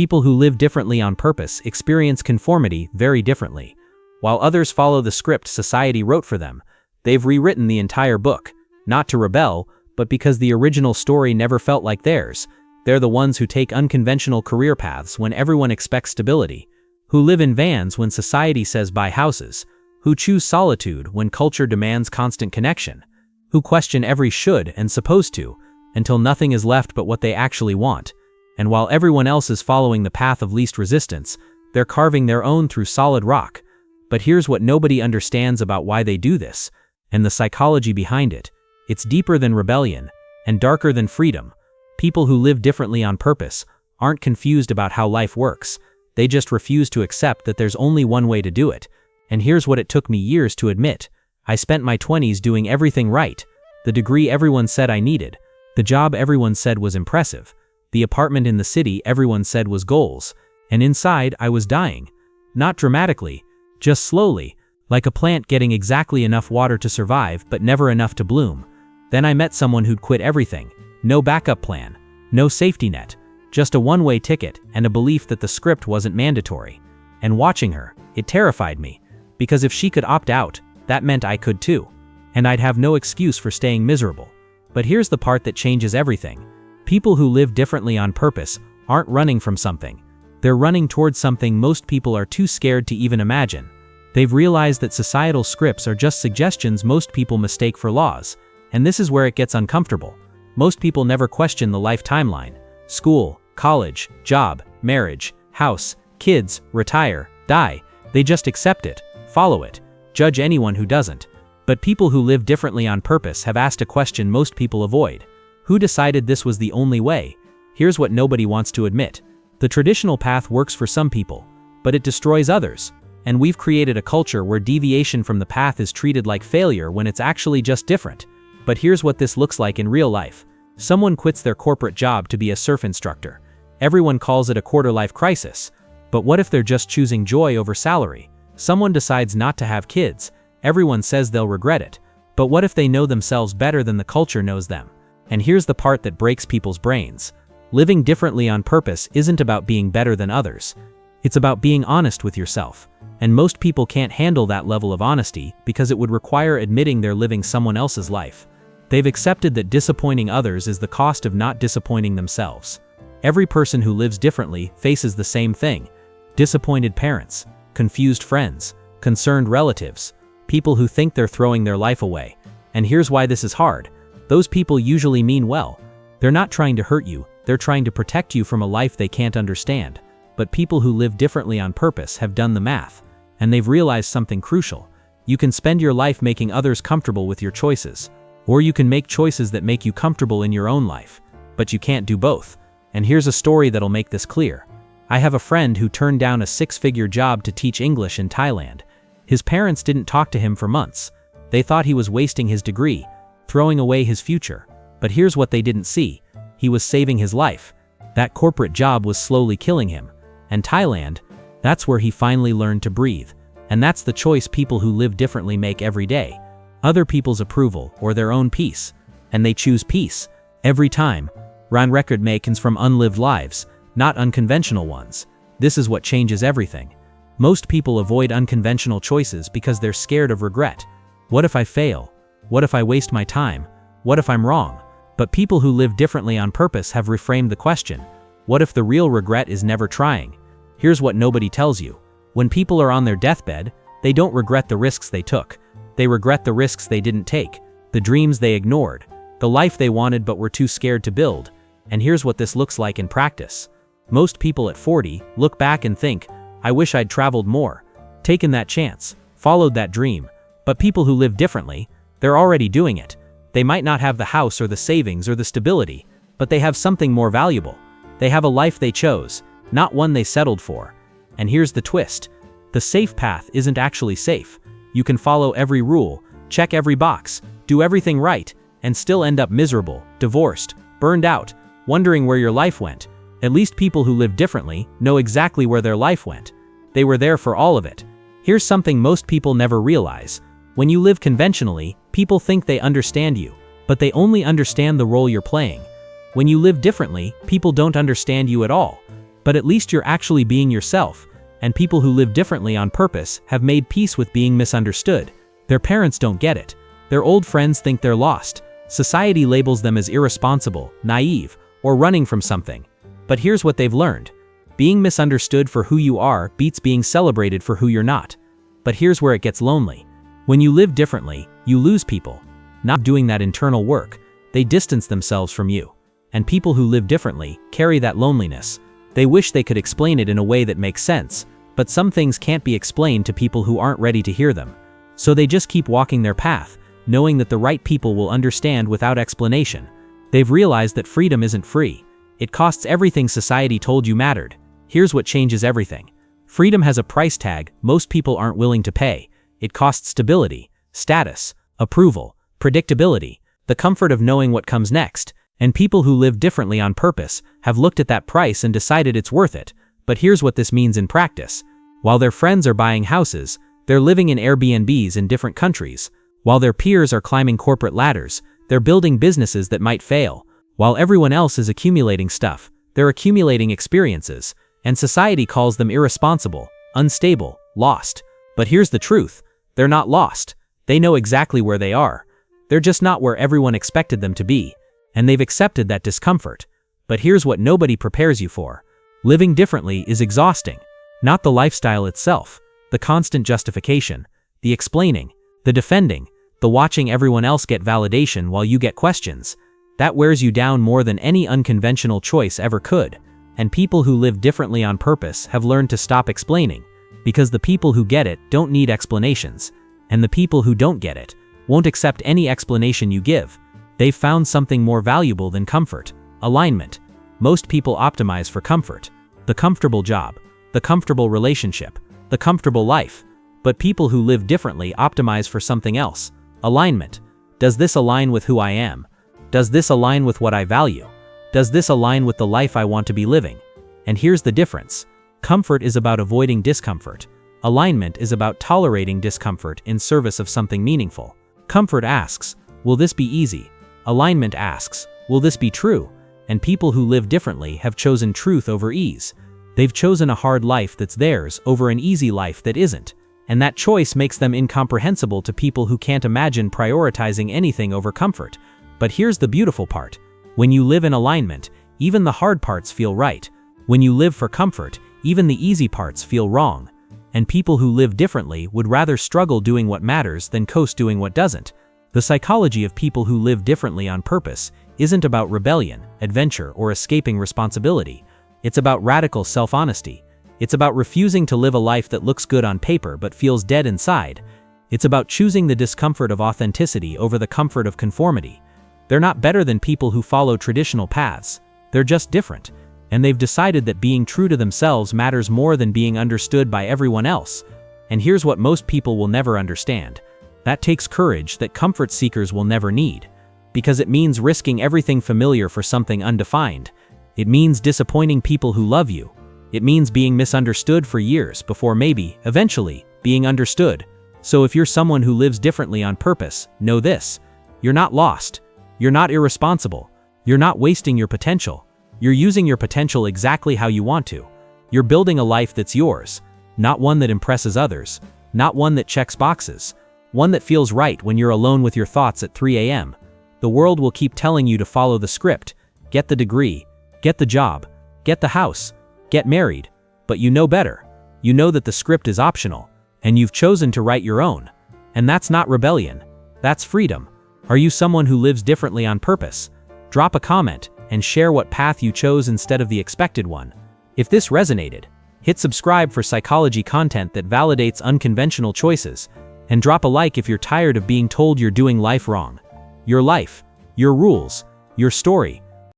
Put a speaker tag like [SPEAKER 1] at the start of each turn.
[SPEAKER 1] People who live differently on purpose experience conformity very differently. While others follow the script society wrote for them, they've rewritten the entire book, not to rebel, but because the original story never felt like theirs. They're the ones who take unconventional career paths when everyone expects stability, who live in vans when society says buy houses, who choose solitude when culture demands constant connection, who question every should and supposed to, until nothing is left but what they actually want. And while everyone else is following the path of least resistance, they're carving their own through solid rock. But here's what nobody understands about why they do this, and the psychology behind it. It's deeper than rebellion, and darker than freedom. People who live differently on purpose aren't confused about how life works. They just refuse to accept that there's only one way to do it. And here's what it took me years to admit. I spent my 20s doing everything right. The degree everyone said I needed. The job everyone said was impressive. The apartment in the city everyone said was goals. And inside, I was dying. Not dramatically, just slowly, like a plant getting exactly enough water to survive but never enough to bloom. Then I met someone who'd quit everything. No backup plan, no safety net, just a one-way ticket and a belief that the script wasn't mandatory. And watching her, it terrified me, because if she could opt out, that meant I could too. And I'd have no excuse for staying miserable. But here's the part that changes everything. People who live differently on purpose aren't running from something. They're running towards something most people are too scared to even imagine. They've realized that societal scripts are just suggestions most people mistake for laws. And this is where it gets uncomfortable. Most people never question the life timeline. School, college, job, marriage, house, kids, retire, die. They just accept it, follow it, judge anyone who doesn't. But people who live differently on purpose have asked a question most people avoid. Who decided this was the only way? Here's what nobody wants to admit. The traditional path works for some people, but it destroys others. And we've created a culture where deviation from the path is treated like failure when it's actually just different. But here's what this looks like in real life. Someone quits their corporate job to be a surf instructor. Everyone calls it a quarter-life crisis. But what if they're just choosing joy over salary? Someone decides not to have kids. Everyone says they'll regret it. But what if they know themselves better than the culture knows them? And here's the part that breaks people's brains. Living differently on purpose isn't about being better than others. It's about being honest with yourself. And most people can't handle that level of honesty because it would require admitting they're living someone else's life. They've accepted that disappointing others is the cost of not disappointing themselves. Every person who lives differently faces the same thing. Disappointed parents, confused friends, concerned relatives, people who think they're throwing their life away. And here's why this is hard. Those people usually mean well. They're not trying to hurt you, they're trying to protect you from a life they can't understand. But people who live differently on purpose have done the math. And they've realized something crucial. You can spend your life making others comfortable with your choices. Or you can make choices that make you comfortable in your own life. But you can't do both. And here's a story that'll make this clear. I have a friend who turned down a 6-figure job to teach English in Thailand. His parents didn't talk to him for months. They thought he was wasting his degree, throwing away his future. But here's what they didn't see. He was saving his life. That corporate job was slowly killing him. And Thailand, that's where he finally learned to breathe. And that's the choice people who live differently make every day. Other people's approval or their own peace. And they choose peace. Every time. Ran record makens from unlived lives, not unconventional ones. This is what changes everything. Most people avoid unconventional choices because they're scared of regret. What if I fail? What if I waste my time? What if I'm wrong? But people who live differently on purpose have reframed the question. What if the real regret is never trying? Here's what nobody tells you. When people are on their deathbed, they don't regret the risks they took. They regret the risks they didn't take, the dreams they ignored, the life they wanted but were too scared to build. And here's what this looks like in practice. Most people at 40 look back and think, I wish I'd traveled more, taken that chance, followed that dream. But people who live differently, they're already doing it. They might not have the house or the savings or the stability, but they have something more valuable. They have a life they chose, not one they settled for. And here's the twist. The safe path isn't actually safe. You can follow every rule, check every box, do everything right, and still end up miserable, divorced, burned out, wondering where your life went. At least people who live differently know exactly where their life went. They were there for all of it. Here's something most people never realize. When you live conventionally, people think they understand you, but they only understand the role you're playing. When you live differently, people don't understand you at all. But at least you're actually being yourself, and people who live differently on purpose have made peace with being misunderstood. Their parents don't get it. Their old friends think they're lost. Society labels them as irresponsible, naive, or running from something. But here's what they've learned. Being misunderstood for who you are beats being celebrated for who you're not. But here's where it gets lonely. When you live differently, you lose people. Not doing that internal work, they distance themselves from you. And people who live differently carry that loneliness. They wish they could explain it in a way that makes sense, but some things can't be explained to people who aren't ready to hear them. So they just keep walking their path, knowing that the right people will understand without explanation. They've realized that freedom isn't free. It costs everything society told you mattered. Here's what changes everything. Freedom has a price tag most people aren't willing to pay. It costs stability, status, approval, predictability, the comfort of knowing what comes next. And people who live differently on purpose have looked at that price and decided it's worth it. But here's what this means in practice. While their friends are buying houses, they're living in Airbnbs in different countries. While their peers are climbing corporate ladders, they're building businesses that might fail. While everyone else is accumulating stuff, they're accumulating experiences. And society calls them irresponsible, unstable, lost. But here's the truth. They're not lost. They know exactly where they are. They're just not where everyone expected them to be. And they've accepted that discomfort. But here's what nobody prepares you for. Living differently is exhausting. Not the lifestyle itself, the constant justification, the explaining, the defending, the watching everyone else get validation while you get questions. That wears you down more than any unconventional choice ever could. And people who live differently on purpose have learned to stop explaining, because the people who get it don't need explanations. And the people who don't get it won't accept any explanation you give. They've found something more valuable than comfort: alignment. Most people optimize for comfort. The comfortable job, the comfortable relationship, the comfortable life. But people who live differently optimize for something else: alignment. Does this align with who I am? Does this align with what I value? Does this align with the life I want to be living? And here's the difference. Comfort is about avoiding discomfort. Alignment is about tolerating discomfort in service of something meaningful. Comfort asks, will this be easy? Alignment asks, will this be true? And people who live differently have chosen truth over ease. They've chosen a hard life that's theirs over an easy life that isn't. And that choice makes them incomprehensible to people who can't imagine prioritizing anything over comfort. But here's the beautiful part. When you live in alignment, even the hard parts feel right. When you live for comfort, even the easy parts feel wrong. And people who live differently would rather struggle doing what matters than coast doing what doesn't. The psychology of people who live differently on purpose isn't about rebellion, adventure, or escaping responsibility. It's about radical self-honesty. It's about refusing to live a life that looks good on paper but feels dead inside. It's about choosing the discomfort of authenticity over the comfort of conformity. They're not better than people who follow traditional paths. They're just different. And they've decided that being true to themselves matters more than being understood by everyone else. And here's what most people will never understand. That takes courage that comfort seekers will never need. Because it means risking everything familiar for something undefined. It means disappointing people who love you. It means being misunderstood for years before maybe, eventually, being understood. So if you're someone who lives differently on purpose, know this. You're not lost. You're not irresponsible. You're not wasting your potential. You're using your potential exactly how you want to. You're building a life that's yours. Not one that impresses others. Not one that checks boxes. One that feels right when you're alone with your thoughts at 3 a.m. The world will keep telling you to follow the script. Get the degree. Get the job. Get the house. Get married. But you know better. You know that the script is optional. And you've chosen to write your own. And that's not rebellion. That's freedom. Are you someone who lives differently on purpose? Drop a comment and share what path you chose instead of the expected one. If this resonated, hit subscribe for psychology content that validates unconventional choices. And drop a like if you're tired of being told you're doing life wrong. Your life, your rules, your story.